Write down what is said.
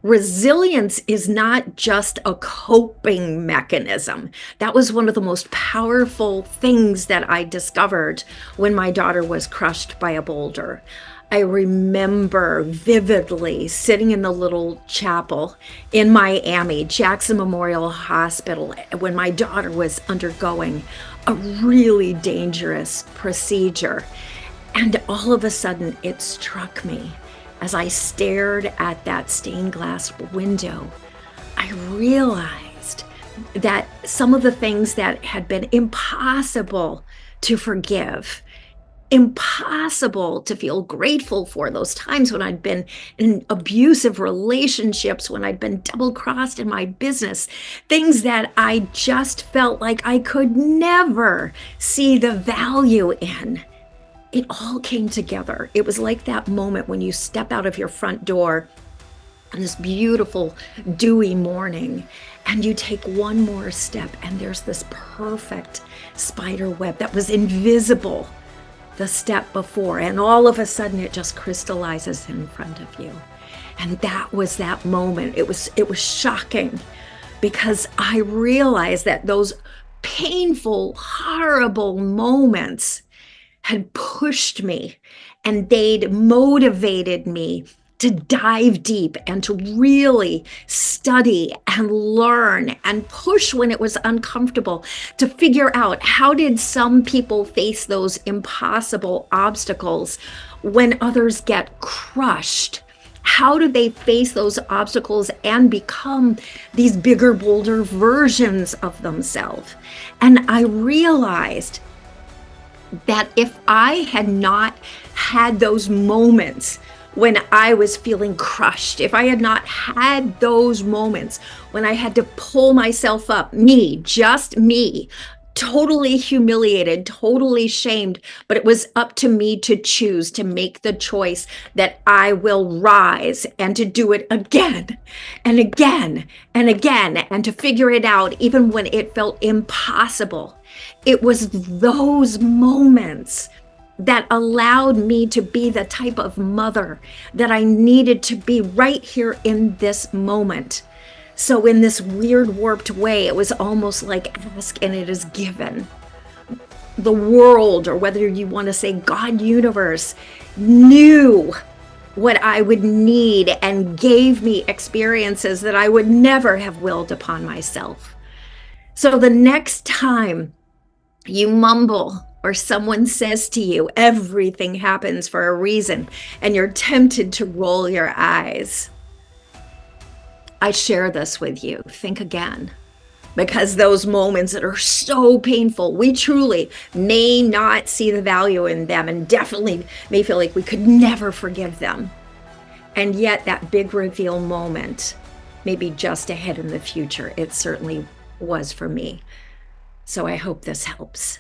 Resilience is not just a coping mechanism. That was one of the most powerful things that I discovered when my daughter was crushed by a boulder. I remember vividly sitting in the little chapel in Miami, Jackson Memorial Hospital, when my daughter was undergoing a really dangerous procedure. And all of a sudden, it struck me as I stared at that stained glass window. I realized that some of the things that had been impossible to forgive, impossible to feel grateful for, those times when I'd been in abusive relationships, when I'd been double crossed in my business, things that I just felt like I could never see the value in. It all came together. It was like that moment when you step out of your front door on this beautiful dewy morning and you take one more step and there's this perfect spider web that was invisible the step before, and all of a sudden it just crystallizes in front of you. And that was that moment. It was shocking, because I realized that those painful, horrible moments had pushed me, and they'd motivated me to dive deep and to really study and learn and push when it was uncomfortable, to figure out, how did some people face those impossible obstacles when others get crushed? How do they face those obstacles and become these bigger, bolder versions of themselves? And I realized that if I had not had those moments when I was feeling crushed, if I had not had those moments when I had to pull myself up, me, just me, totally humiliated, totally shamed, but it was up to me to choose, to make the choice that I will rise and to do it again and again and again, and to figure it out even when it felt impossible. It was those moments that allowed me to be the type of mother that I needed to be right here in this moment. So in this weird, warped way, it was almost like ask and it is given. The world, or whether you want to say God, universe, knew what I would need and gave me experiences that I would never have willed upon myself. So the next time you mumble, or someone says to you, everything happens for a reason, and you're tempted to roll your eyes, I share this with you. Think again, because those moments that are so painful, we truly may not see the value in them, and definitely may feel like we could never forgive them. And yet that big reveal moment may be just ahead in the future. It certainly was for me. So I hope this helps.